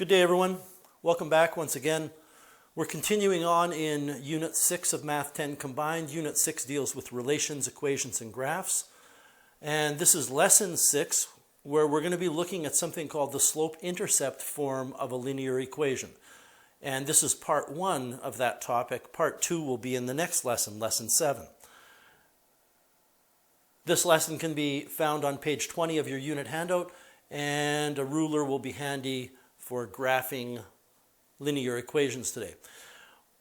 Good day, everyone. Welcome back once again. We're continuing on in Unit 6 of Math 10 Combined. Unit 6 deals with relations, equations, and graphs. And this is Lesson 6, where we're going to be looking at something called the slope-intercept form of a linear equation. And this is part 1 of that topic. Part 2 will be in the next lesson, Lesson 7. This lesson can be found on page 20 of your unit handout, and a ruler will be handy for graphing linear equations today.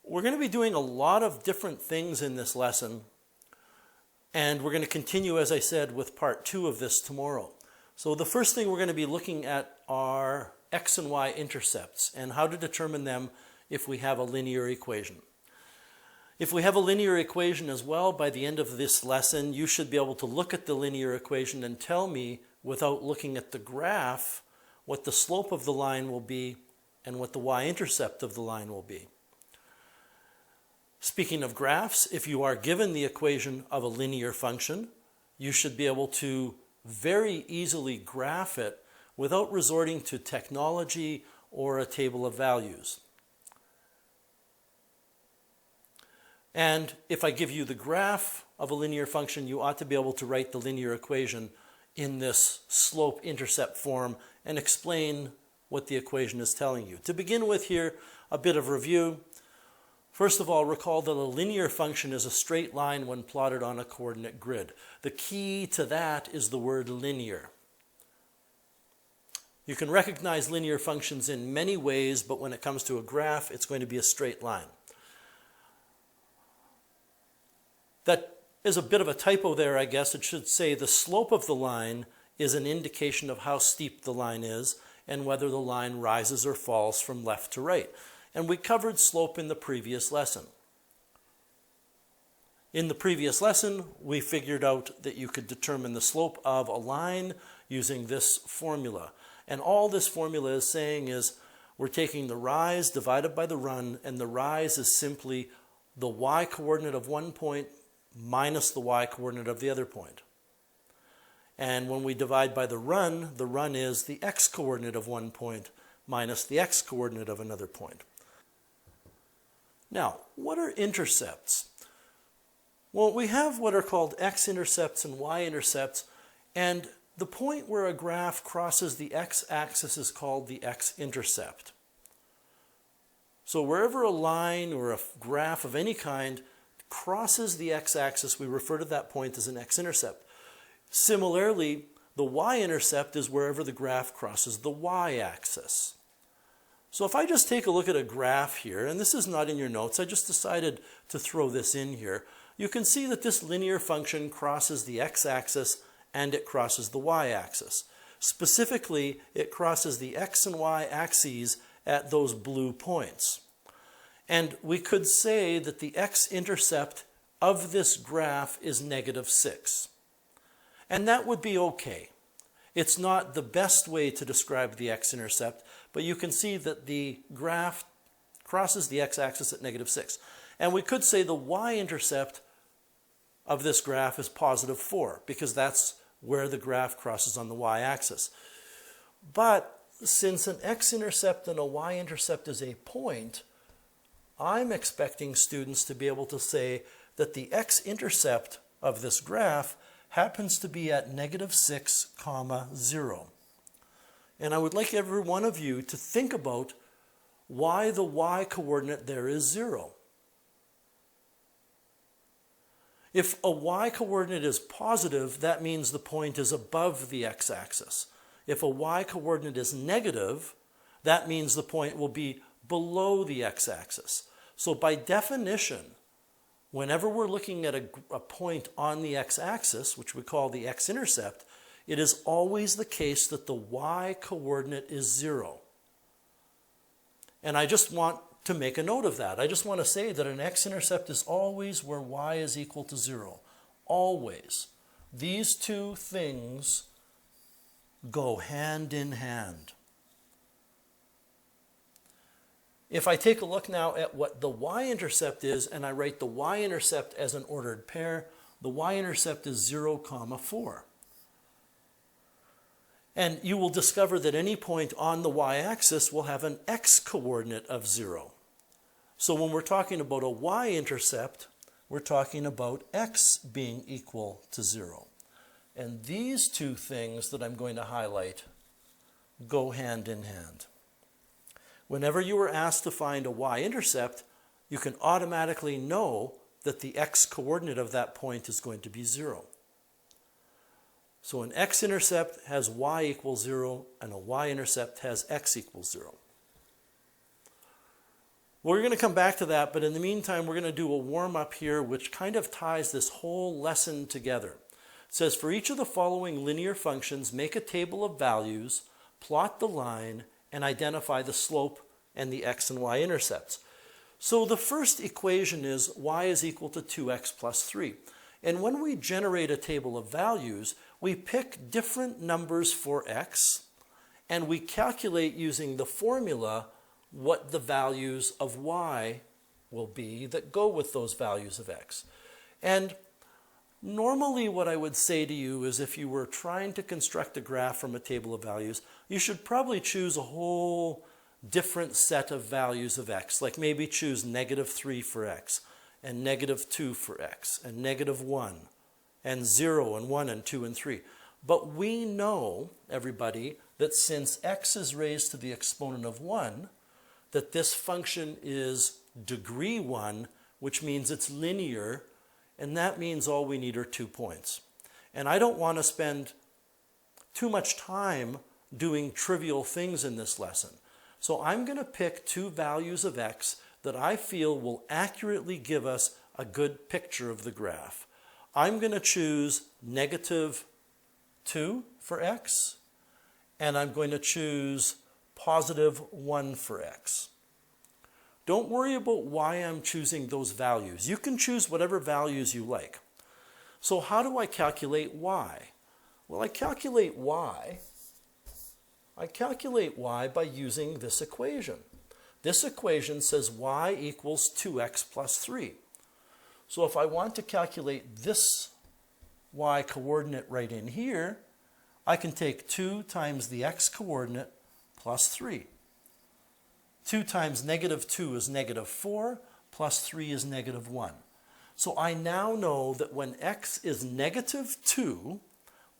We're going to be doing a lot of different things in this lesson, and we're going to continue, as I said, with part 2 of this tomorrow. So the first thing we're going to be looking at are x and y intercepts and how to determine them if we have a linear equation. If we have a linear equation as well, by the end of this lesson, you should be able to look at the linear equation and tell me, without looking at the graph, what the slope of the line will be and what the y-intercept of the line will be. Speaking of graphs, if you are given the equation of a linear function, you should be able to very easily graph it without resorting to technology or a table of values. And if I give you the graph of a linear function, you ought to be able to write the linear equation in this slope-intercept form and explain what the equation is telling you. To begin with here, a bit of review. First of all, recall that a linear function is a straight line when plotted on a coordinate grid. The key to that is the word linear. You can recognize linear functions in many ways, but when it comes to a graph, it's going to be a straight line. That is a bit of a typo there, I guess. It should say the slope of the line is an indication of how steep the line is and whether the line rises or falls from left to right. And we covered slope in the previous lesson. In the previous lesson, we figured out that you could determine the slope of a line using this formula. And all this formula is saying is we're taking the rise divided by the run, and the rise is simply the y-coordinate of one point minus the y-coordinate of the other point. And when we divide by the run is the x-coordinate of one point minus the x-coordinate of another point. Now, what are intercepts? Well, we have what are called x-intercepts and y-intercepts, and the point where a graph crosses the x-axis is called the x-intercept. So wherever a line or a graph of any kind crosses the x-axis, we refer to that point as an x-intercept. Similarly, the y-intercept is wherever the graph crosses the y-axis. So if I just take a look at a graph here, and this is not in your notes, I just decided to throw this in here, you can see that this linear function crosses the x-axis and it crosses the y-axis. Specifically, it crosses the x and y axes at those blue points. And we could say that the x-intercept of this graph is -6. And that would be okay. It's not the best way to describe the x-intercept, but you can see that the graph crosses the x-axis at -6. And we could say the y-intercept of this graph is +4, because that's where the graph crosses on the y-axis. But since an x-intercept and a y-intercept is a point, I'm expecting students to be able to say that the x-intercept of this graph happens to be at -6, 0. And I would like every one of you to think about why the y-coordinate there is 0. If a y-coordinate is positive, that means the point is above the x-axis. If a y-coordinate is negative, that means the point will be below the x-axis. So by definition, whenever we're looking at a point on the x-axis, which we call the x-intercept, it is always the case that the y-coordinate is 0. And I just want to make a note of that. I just want to say that an x-intercept is always where y is equal to 0. Always. These two things go hand in hand. If I take a look now at what the y-intercept is, and I write the y-intercept as an ordered pair, the y-intercept is 0, 4. And you will discover that any point on the y-axis will have an x-coordinate of 0. So when we're talking about a y-intercept, we're talking about x being equal to 0. And these two things that I'm going to highlight go hand in hand. Whenever you are asked to find a y-intercept, you can automatically know that the x-coordinate of that point is going to be 0. So an x-intercept has y equals 0, and a y-intercept has x equals 0. We're going to come back to that, but in the meantime, we're going to do a warm-up here which kind of ties this whole lesson together. It says, for each of the following linear functions, make a table of values, plot the line, and identify the slope and the x and y intercepts. So the first equation is y is equal to 2x plus 3. And when we generate a table of values, we pick different numbers for x, and we calculate using the formula what the values of y will be that go with those values of x. And normally what I would say to you is if you were trying to construct a graph from a table of values, you should probably choose a whole different set of values of x, like maybe choose -3 for x, and -2 for x, and -1, and 0, and 1, and 2, and 3. But we know, everybody, that since x is raised to the exponent of 1, that this function is degree 1, which means it's linear, and that means all we need are 2 points. And I don't want to spend too much time doing trivial things in this lesson. So I'm going to pick 2 values of x that I feel will accurately give us a good picture of the graph. I'm going to choose -2 for x, and I'm going to choose +1 for x. Don't worry about why I'm choosing those values. You can choose whatever values you like. So how do I calculate y? Well, I calculate y by using this equation. This equation says y equals 2x plus 3. So if I want to calculate this y coordinate right in here, I can take 2 times the x coordinate plus 3. 2 times -2 is -4, plus 3 is -1. So I now know that when x is -2,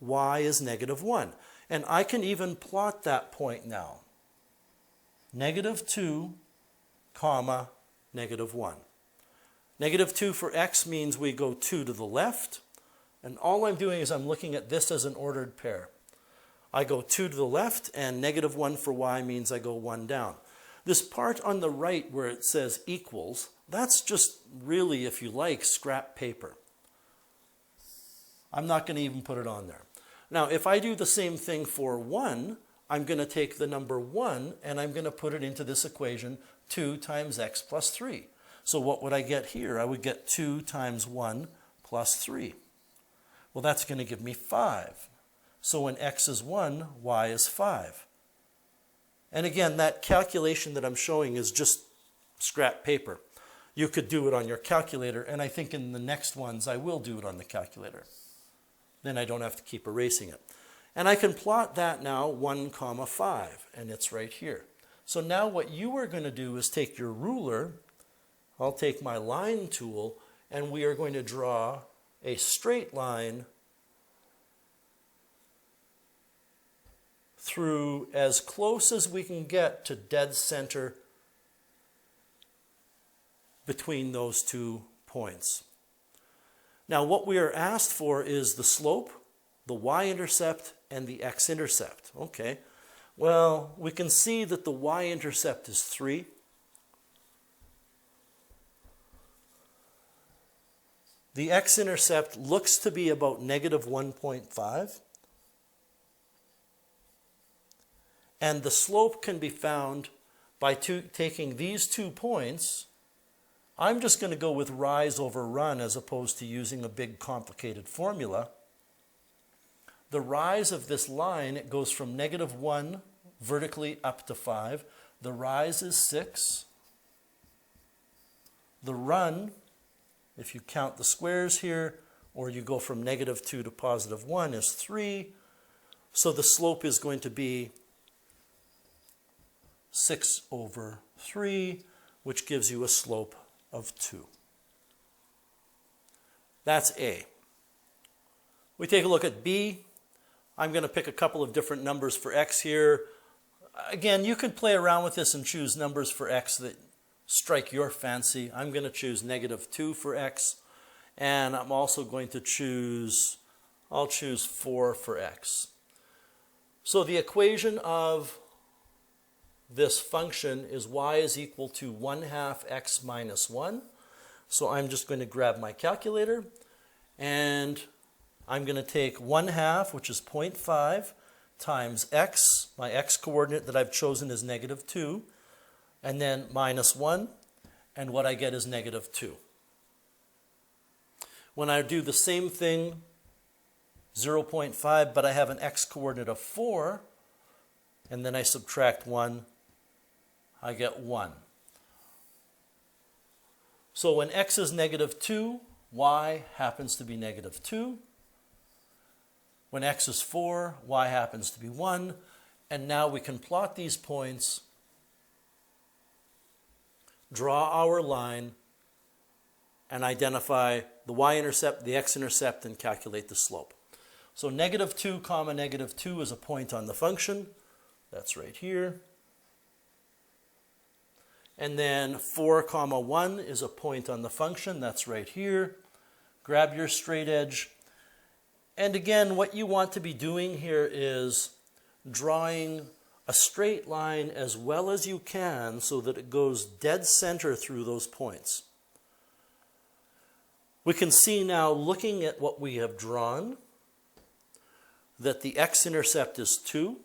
y is -1. And I can even plot that point now. -2, comma, -1. -2 for x means we go 2 to the left. And all I'm doing is I'm looking at this as an ordered pair. I go 2 to the left, and -1 for y means I go 1 down. This part on the right where it says equals, that's just really, if you like, scrap paper. I'm not going to even put it on there. Now, if I do the same thing for 1, I'm going to take the number 1 and I'm going to put it into this equation, 2 times x plus 3. So what would I get here? I would get 2 times 1 plus 3. Well, that's going to give me 5. So when x is 1, y is 5. And again, that calculation that I'm showing is just scrap paper. You could do it on your calculator, and I think in the next ones I will do it on the calculator. Then I don't have to keep erasing it. And I can plot that now 1, 5, and it's right here. So now what you are going to do is take your ruler, I'll take my line tool, and we are going to draw a straight line through as close as we can get to dead center between those 2 points. Now what we are asked for is the slope, the y-intercept, and the x-intercept. Okay, well, we can see that the y-intercept is 3. The x-intercept looks to be about -1.5. And the slope can be found by taking these 2 points. I'm just going to go with rise over run as opposed to using a big complicated formula. The rise of this line, it goes from -1 vertically up to 5. The rise is 6. The run, if you count the squares here, or you go from -2 to +1, is 3. So the slope is going to be 6 over 3, which gives you a slope of 2. That's A. We take a look at B. I'm going to pick a couple of different numbers for x here. Again, you can play around with this and choose numbers for x that strike your fancy. I'm going to choose -2 for x, and I'm also going to choose, I'll choose 4 for x. So the equation of this function is y is equal to 1/2 x minus 1. So I'm just going to grab my calculator, and I'm going to take 1/2, which is 0.5, times x, my x coordinate that I've chosen is -2, and then minus 1, and what I get is -2. When I do the same thing, 0.5, but I have an x coordinate of 4, and then I subtract 1, I get 1. So when x is -2, y happens to be -2. When x is 4, y happens to be 1. And now we can plot these points, draw our line, and identify the y-intercept, the x-intercept, and calculate the slope. So -2, -2 is a point on the function. That's right here. And then 4, 1 is a point on the function. That's right here. Grab your straight edge. And again, what you want to be doing here is drawing a straight line as well as you can so that it goes dead center through those points. We can see now, looking at what we have drawn, that the x-intercept is 2.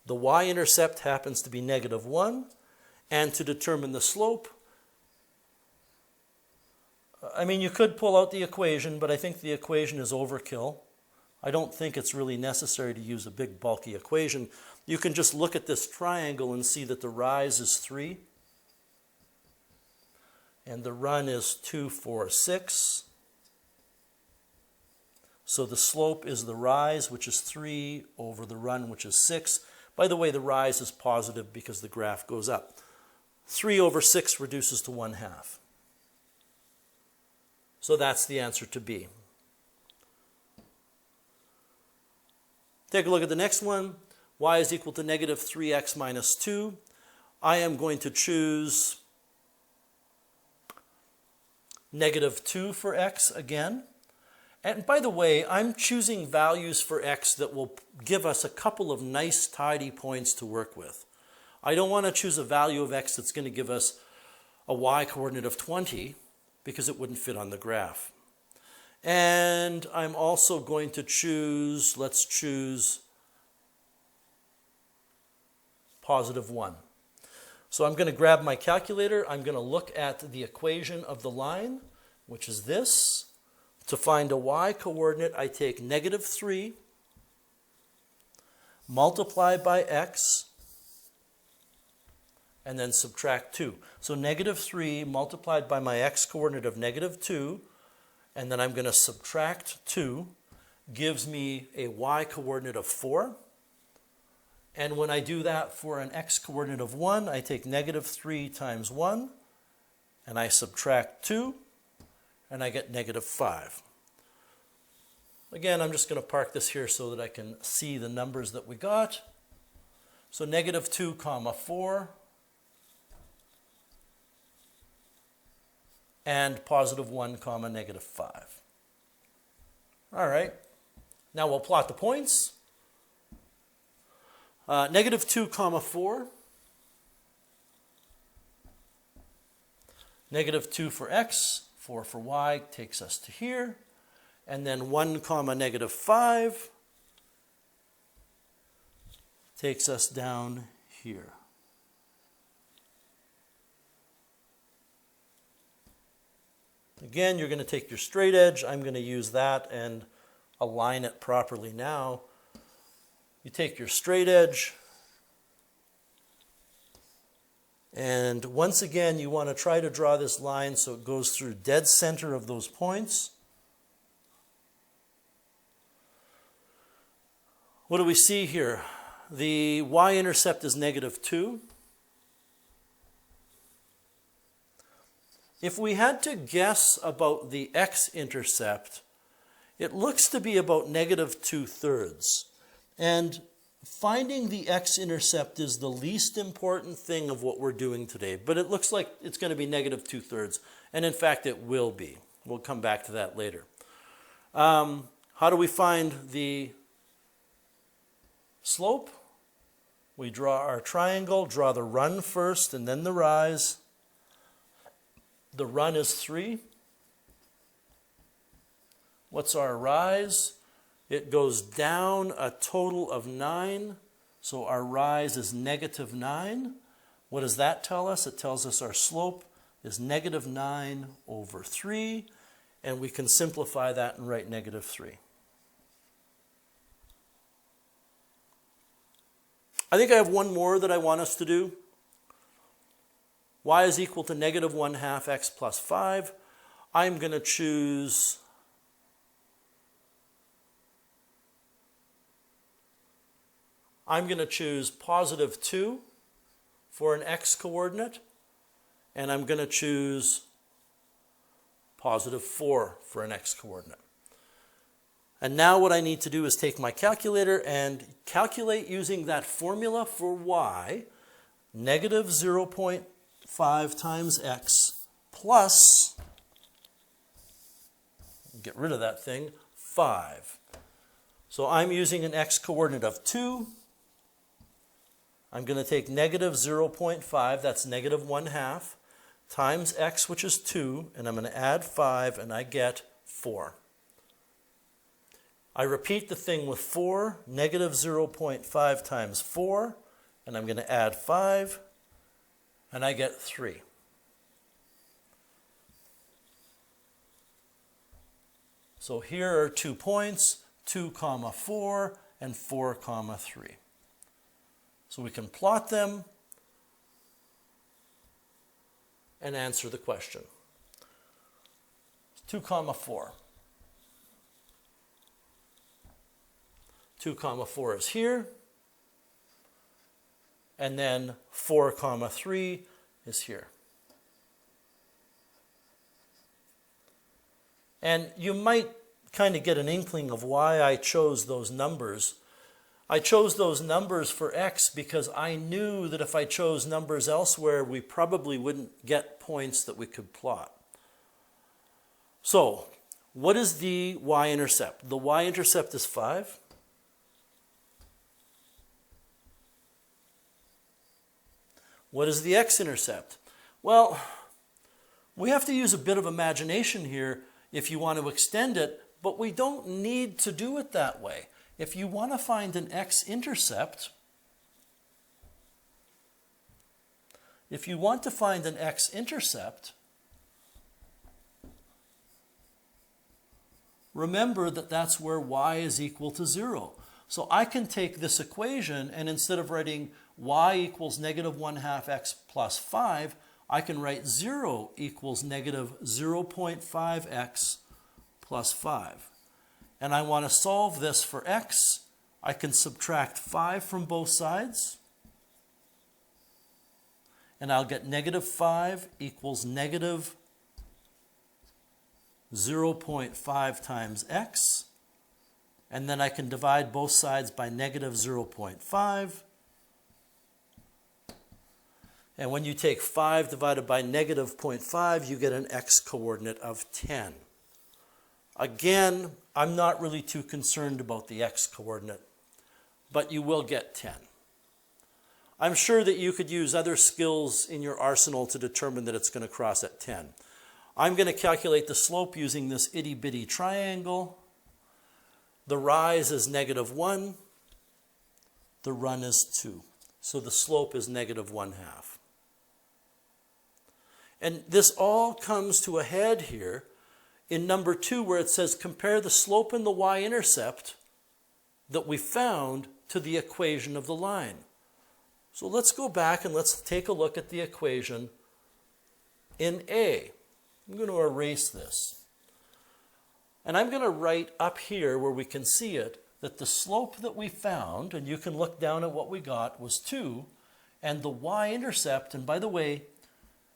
The y-intercept happens to be -1. And to determine the slope, I mean, you could pull out the equation, but I think the equation is overkill. I don't think it's really necessary to use a big bulky equation. You can just look at this triangle and see that the rise is 3. And the run is 2, 4, 6. So the slope is the rise, which is 3, over the run, which is 6. By the way, the rise is positive because the graph goes up. 3 over 6 reduces to 1/2. So that's the answer to B. Take a look at the next one. Y is equal to -3x minus 2. I am going to choose -2 for x again. And by the way, I'm choosing values for x that will give us a couple of nice tidy points to work with. I don't want to choose a value of x that's going to give us a y coordinate of 20 because it wouldn't fit on the graph. And I'm also going to choose, let's choose +1. So I'm going to grab my calculator. I'm going to look at the equation of the line, which is this. To find a y coordinate, I take -3 multiply by x and then subtract 2. So -3 multiplied by my x coordinate of -2, and then I'm going to subtract 2, gives me a y coordinate of 4. And when I do that for an x coordinate of 1, I take -3 times 1, and I subtract 2, and I get -5. Again, I'm just going to park this here so that I can see the numbers that we got. So -2, 4, and +1, -5. All right. Now we'll plot the points. -2, 4. -2 for x, 4 for y takes us to here. And then 1, -5 takes us down here. Again, you're going to take your straight edge. I'm going to use that and align it properly now. You take your straight edge, and once again, you want to try to draw this line so it goes through dead center of those points. What do we see here? The y-intercept is negative 2. If we had to guess about the x-intercept, it looks to be about negative 2/3. And finding the x-intercept is the least important thing of what we're doing today. But it looks like it's going to be negative 2/3. And in fact, it will be. We'll come back to that later. How do we find the slope? We draw our triangle, draw the run first and then the rise. The run is 3. What's our rise? It goes down a total of 9. So our rise is negative 9. What does that tell us? It tells us our slope is negative 9 over 3. And we can simplify that and write negative 3. I think I have one more that I want us to do. Y is equal to negative 1/2 x plus 5. I'm going to choose positive 2 for an x coordinate, and I'm going to choose positive 4 for an x coordinate. And now what I need to do is take my calculator and calculate using that formula for y, negative 0.5 times x plus, get rid of that thing, 5. So I'm using an x coordinate of 2. I'm going to take negative 0.5, that's negative 1/2, times x, which is 2, and I'm going to add 5, and I get 4. I repeat the thing with 4, negative 0.5 times 4, and I'm going to add 5, and I get 3. So here are 2 points, 2, 4, and 4, 3. So we can plot them and answer the question. 2, 4. 2, 4 is here, and then 4, 3 is here. And you might kind of get an inkling of why I chose those numbers. I chose those numbers for x because I knew that if I chose numbers elsewhere, we probably wouldn't get points that we could plot. So, what is the y-intercept? The y-intercept is 5. What is the x-intercept? Well, we have to use a bit of imagination here if you want to extend it, but we don't need to do it that way. If you want to find an x-intercept, remember that that's where y is equal to 0. So I can take this equation, and instead of writing y equals negative 1/2 x plus 5, I can write 0 equals negative 0.5 x plus 5. And I want to solve this for x. I can subtract 5 from both sides, and I'll get negative 5 equals negative 0.5 times x. And then I can divide both sides by negative 0.5. And when you take 5 divided by negative 0.5, you get an x-coordinate of 10. Again, I'm not really too concerned about the x-coordinate, but you will get 10. I'm sure that you could use other skills in your arsenal to determine that it's going to cross at 10. I'm going to calculate the slope using this itty-bitty triangle. The rise is negative 1. The run is 2. So the slope is negative 1/2. And this all comes to a head here in number 2, where it says compare the slope and the y-intercept that we found to the equation of the line. So let's go back and let's take a look at the equation in A. I'm going to erase this. And I'm going to write up here where we can see it, that the slope that we found, and you can look down at what we got, was 2, and the y-intercept, and by the way,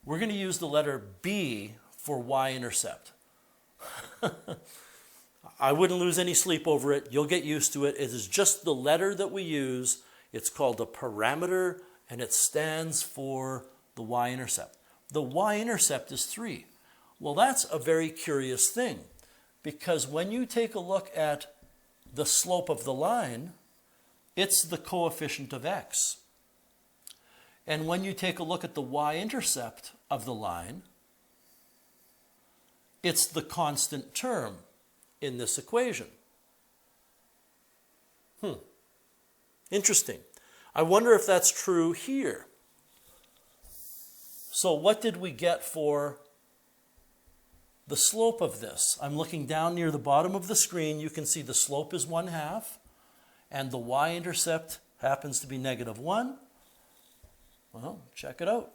we're going to use the letter B for y-intercept. I wouldn't lose any sleep over it. You'll get used to it. It is just the letter that we use. It's called a parameter, and it stands for the y-intercept. The y-intercept is 3. Well, that's a very curious thing, because when you take a look at the slope of the line, it's the coefficient of x. And when you take a look at the y-intercept of the line, it's the constant term in this equation. Interesting. I wonder if that's true here. So what did we get for the slope of this? I'm looking down near the bottom of the screen. You can see the slope is 1/2, and the y-intercept happens to be -1. Well, check it out.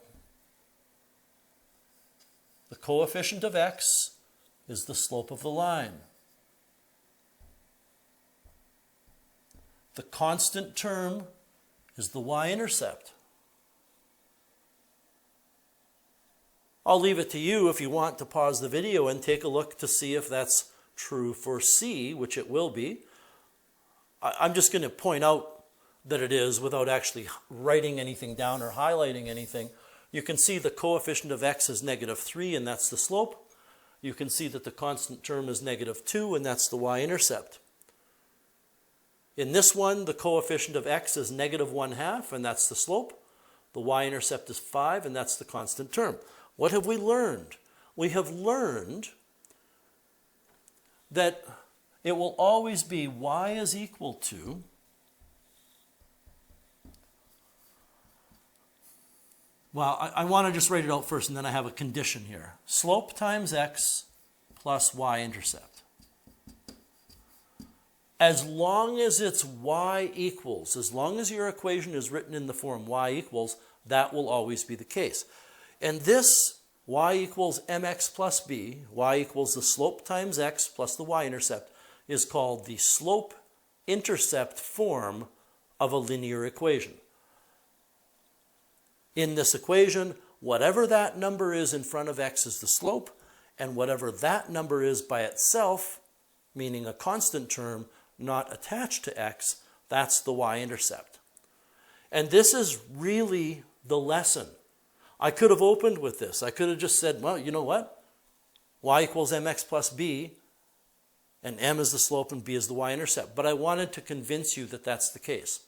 The coefficient of x is the slope of the line. The constant term is the y-intercept. I'll leave it to you if you want to pause the video and take a look to see if that's true for C, which it will be. I'm just going to point out that it is without actually writing anything down or highlighting anything. You can see the coefficient of x is -3, and that's the slope. You can see that the constant term is -2, and that's the y-intercept. In this one, the coefficient of x is -1/2, and that's the slope. The y-intercept is 5, and that's the constant term. What have we learned? We have learned that it will always be y is equal to I want to just write it out first, and then I have a condition here. Slope times x plus y-intercept. As long as it's y equals, as long as your equation is written in the form y equals, that will always be the case. And this y equals mx plus b, y equals the slope times x plus the y-intercept, is called the slope-intercept form of a linear equation. In this equation, whatever that number is in front of x is the slope, and whatever that number is by itself, meaning a constant term not attached to x, that's the y-intercept. And this is really the lesson. I could have opened with this. I could have just said, well, you know what? Y equals mx plus b, and m is the slope and b is the y-intercept. But I wanted to convince you that that's the case.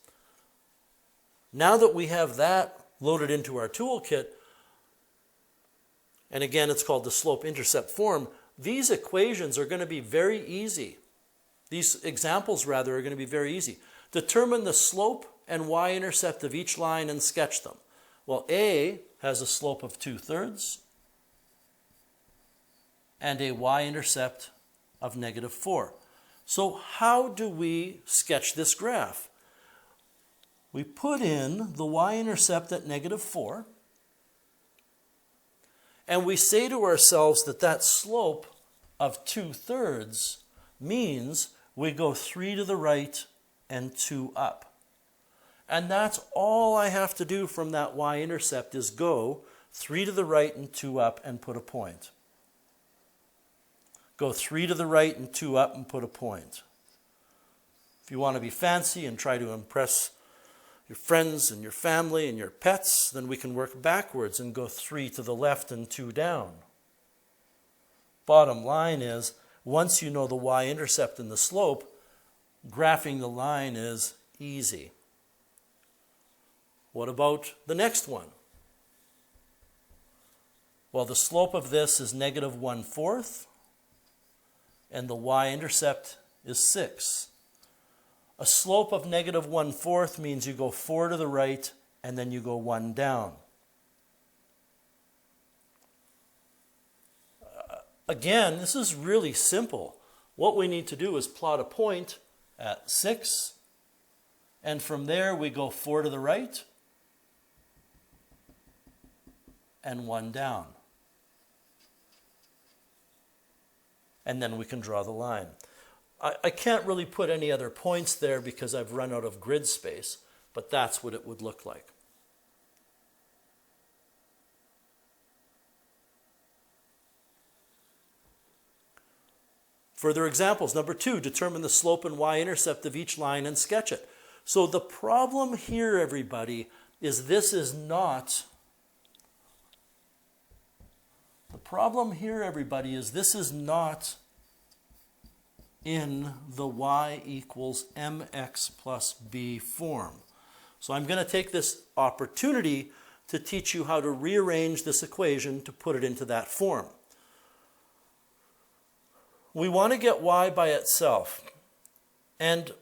Now that we have that loaded into our toolkit, and again, it's called the slope-intercept form, these equations are going to be very easy. These examples, rather, are going to be very easy. Determine the slope and y-intercept of each line and sketch them. Well, A has a slope of 2/3 and a y-intercept of -4. So how do we sketch this graph? We put in the y-intercept at -4, and we say to ourselves that that slope of 2/3 means we go 3 to the right and 2 up. And that's all I have to do from that y-intercept is go 3 to the right and 2 up and put a point. Go 3 to the right and 2 up and put a point. If you want to be fancy and try to impress your friends and your family and your pets, then we can work backwards and go 3 to the left and 2 down. Bottom line is, once you know the y-intercept and the slope, graphing the line is easy. What about the next one? Well, the slope of this is -1/4, and the y-intercept is 6. A slope of -1/4 means you go 4 to the right and then you go 1 down. Again, this is really simple. What we need to do is plot a point at 6, and from there we go 4 to the right and 1 down. And then we can draw the line. I can't really put any other points there because I've run out of grid space, but that's what it would look like. Further examples. Number 2, determine the slope and y-intercept of each line and sketch it. So the problem here, everybody, is this is not, in the y equals mx plus b form. So I'm going to take this opportunity to teach you how to rearrange this equation to put it into that form. We want to get y by itself. And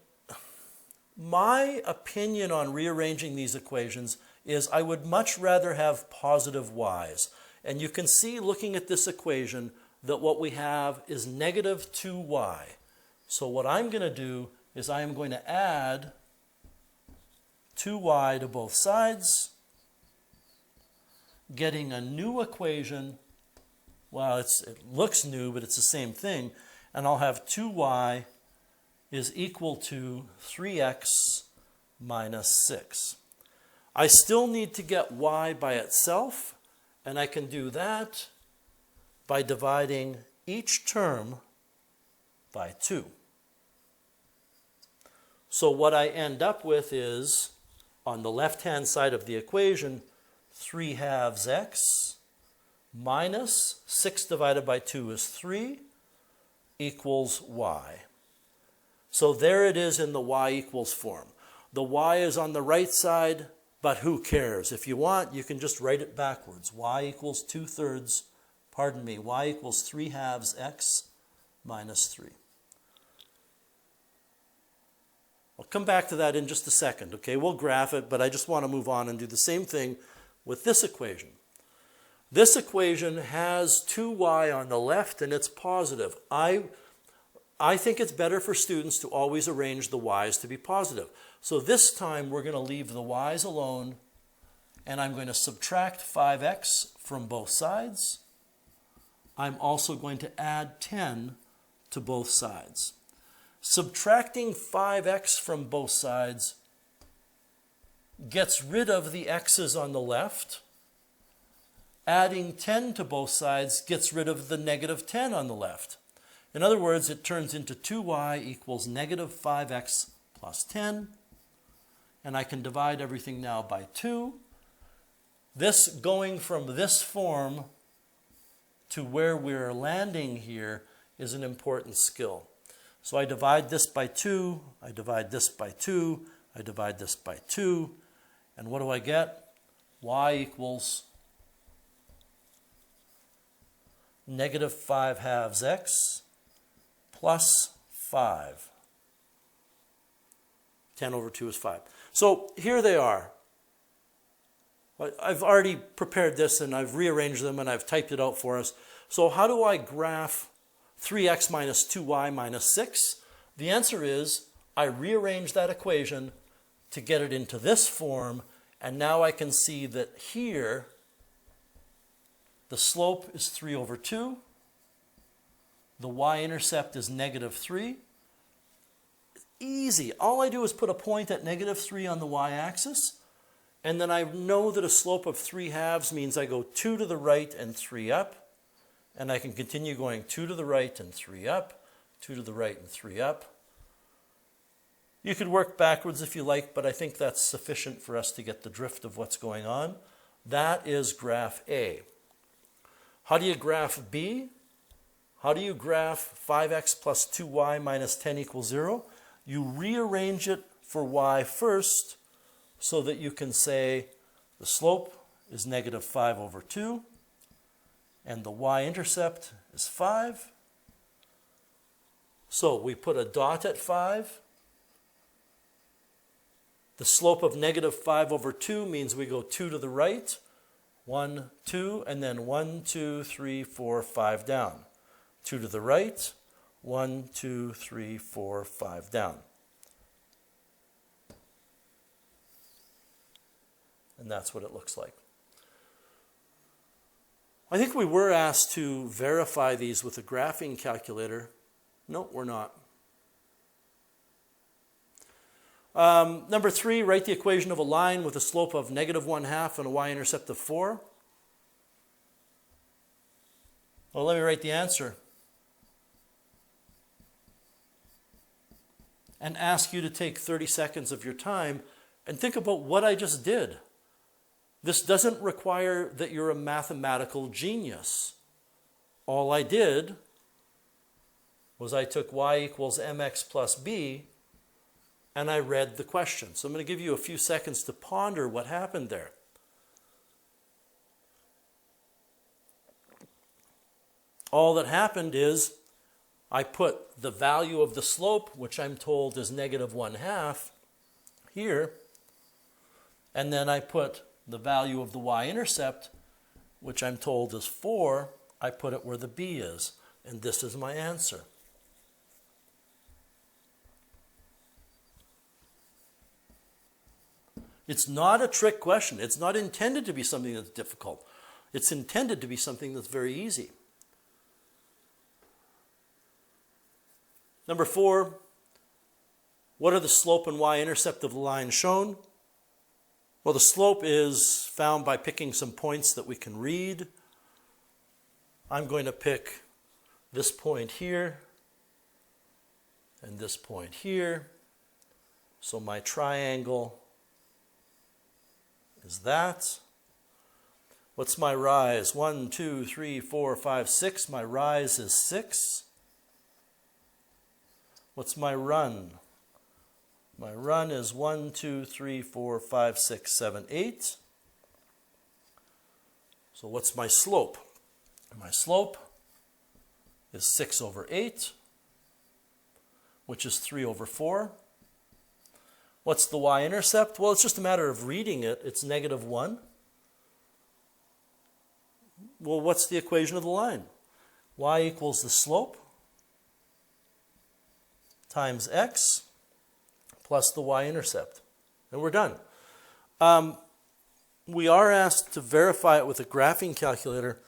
my opinion on rearranging these equations is I would much rather have positive y's. And you can see looking at this equation that what we have is negative 2y. So what I'm going to do is I am going to add 2y to both sides, getting a new equation. Well, it looks new, but it's the same thing. And I'll have 2y is equal to 3x minus 6. I still need to get y by itself, and I can do that by dividing each term by 2. So what I end up with is, on the left-hand side of the equation, 3/2 x minus 6 divided by 2 is 3 equals y. So there it is in the y equals form. The y is on the right side, but who cares? If you want, you can just write it backwards. Y equals 2/3, y equals 3/2 x minus 3. I'll come back to that in just a second, okay? We'll graph it, but I just want to move on and do the same thing with this equation. This equation has 2y on the left, and it's positive. I think it's better for students to always arrange the y's to be positive. So this time we're going to leave the y's alone, and I'm going to subtract 5x from both sides. I'm also going to add 10 to both sides. Subtracting 5x from both sides gets rid of the x's on the left. Adding 10 to both sides gets rid of the negative 10 on the left. In other words, it turns into 2y equals negative 5x plus 10. And I can divide everything now by 2. This going from this form to where we're landing here is an important skill. So I divide this by 2, I divide this by 2, I divide this by 2, and what do I get? Y equals negative 5/2 x plus 5. 10 over 2 is 5. So here they are. I've already prepared this and I've rearranged them and I've typed it out for us. So how do I graph 3x minus 2y minus 6? The answer is I rearrange that equation to get it into this form, and now I can see that here the slope is 3 over 2. The y-intercept is negative 3. Easy. All I do is put a point at negative 3 on the y-axis, and then I know that a slope of 3/2 means I go 2 to the right and 3 up. And I can continue going 2 to the right and 3 up, 2 to the right and 3 up. You could work backwards if you like, but I think that's sufficient for us to get the drift of what's going on. That is graph A. How do you graph B? How do you graph 5x plus 2y minus 10 equals 0? You rearrange it for y first so that you can say the slope is negative 5 over 2. And the y-intercept is 5. So we put a dot at 5. The slope of negative 5 over 2 means we go 2 to the right, 1, 2, and then 1, 2, 3, 4, 5 down. 2 to the right, 1, 2, 3, 4, 5 down. And that's what it looks like. I think we were asked to verify these with a graphing calculator. No, we're not. Number 3, write the equation of a line with a slope of -1/2 and a y-intercept of 4. Well, let me write the answer and ask you to take 30 seconds of your time and think about what I just did. This doesn't require that you're a mathematical genius. All I did was I took y equals mx plus b and I read the question. So I'm going to give you a few seconds to ponder what happened there. All that happened is I put the value of the slope, which I'm told is -1/2, here, and then I put the value of the y-intercept, which I'm told is 4, I put it where the b is, and this is my answer. It's not a trick question. It's not intended to be something that's difficult. It's intended to be something that's very easy. Number 4, what are the slope and y-intercept of the line shown? Well, the slope is found by picking some points that we can read. I'm going to pick this point here and this point here. So my triangle is that. What's my rise? 1, 2, 3, 4, 5, 6. My rise is 6. What's my run? My run is 1, 2, 3, 4, 5, 6, 7, 8. So what's my slope? My slope is 6 over 8, which is 3 over 4. What's the y-intercept? Well, it's just a matter of reading it. It's -1. Well, what's the equation of the line? Y equals the slope times x plus the y-intercept. And we're done. We are asked to verify it with a graphing calculator.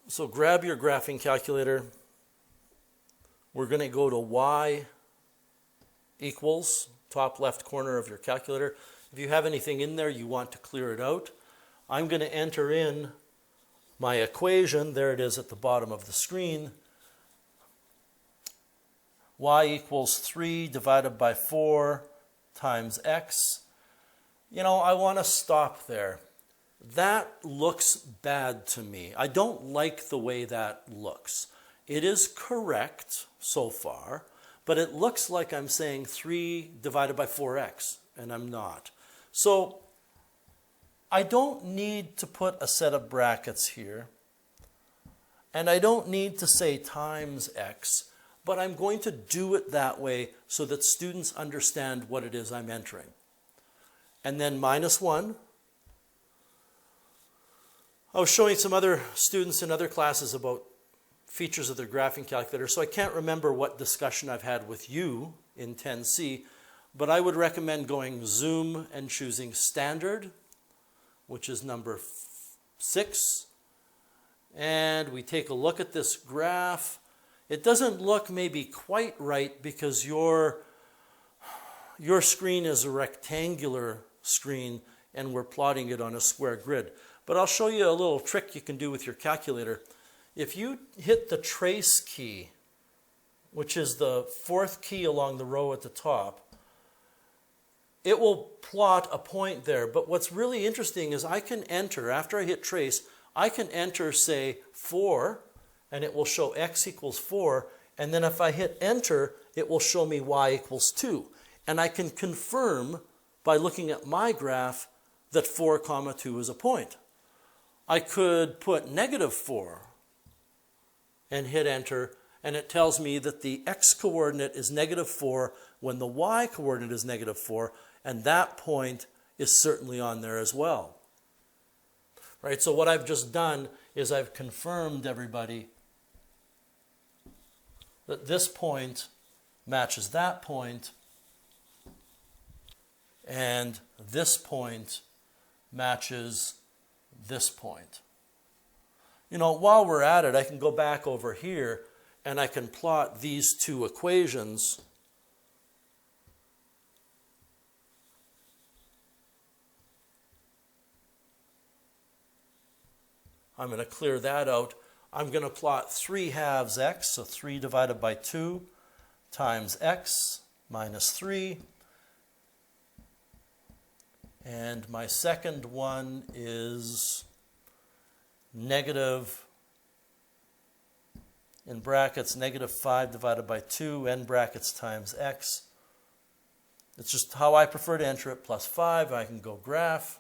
So grab your graphing calculator. We're going to go to y equals, top left corner of your calculator. If you have anything in there, you want to clear it out. I'm going to enter in my equation. There it is at the bottom of the screen. Y equals 3 divided by 4 times x. You know, I want to stop there. That looks bad to me. I don't like the way that looks. It is correct so far, but it looks like I'm saying 3 divided by 4x, and I'm not. So I don't need to put a set of brackets here, and I don't need to say times x, but I'm going to do it that way so that students understand what it is I'm entering. And then -1. I was showing some other students in other classes about features of their graphing calculator, so I can't remember what discussion I've had with you in 10C, but I would recommend going zoom and choosing standard, which is number 6. And we take a look at this graph. It doesn't look maybe quite right because your screen is a rectangular screen and we're plotting it on a square grid. But I'll show you a little trick you can do with your calculator. If you hit the trace key, which is the 4th key along the row at the top, it will plot a point there. But what's really interesting is I can enter, after I hit trace, I can enter, say, 4, and it will show x equals 4. And then if I hit enter, it will show me y equals 2. And I can confirm by looking at my graph that 4, 2 is a point. I could put -4 and hit enter, and it tells me that the x-coordinate is -4 when the y-coordinate is -4, and that point is certainly on there as well. Right, so what I've just done is I've confirmed everybody that this point matches that point, and this point matches this point. You know, while we're at it, I can go back over here and I can plot these two equations. I'm going to clear that out. I'm going to plot 3/2 x, so 3 divided by 2 times x minus 3. And my second one is negative, in brackets, negative 5 divided by 2, n brackets times x. It's just how I prefer to enter it, plus 5. I can go graph.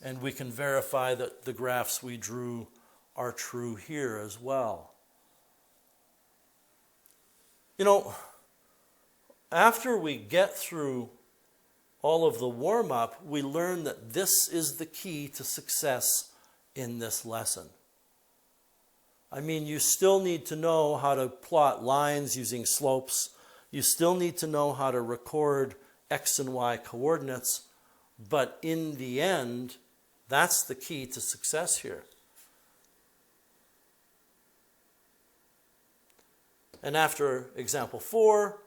And we can verify that the graphs we drew are true here as well. You know, after we get through all of the warm-up, we learn that this is the key to success in this lesson. I mean, you still need to know how to plot lines using slopes. You still need to know how to record x and y coordinates. But in the end, that's the key to success here. And after example 4,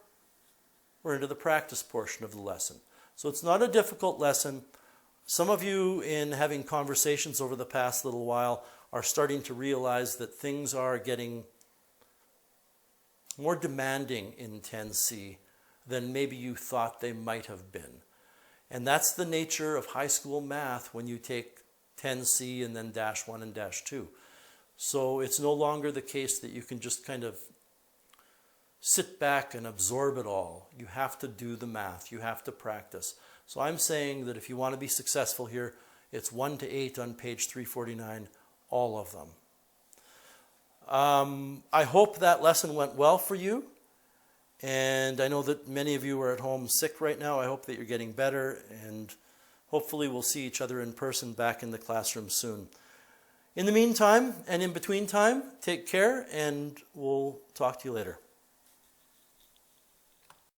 we're into the practice portion of the lesson. So it's not a difficult lesson. Some of you, in having conversations over the past little while, are starting to realize that things are getting more demanding in 10C than maybe you thought they might have been. And that's the nature of high school math when you take 10C and then dash 1 and dash 2. So it's no longer the case that you can just kind of sit back and absorb it all. You have to do the math. You have to practice. So I'm saying that if you want to be successful here, it's 1 to 8 on page 349, all of them. I hope that lesson went well for you. And I know that many of you are at home sick right now. I hope that you're getting better, and hopefully we'll see each other in person back in the classroom soon. In the meantime, and in between time, take care, and we'll talk to you later.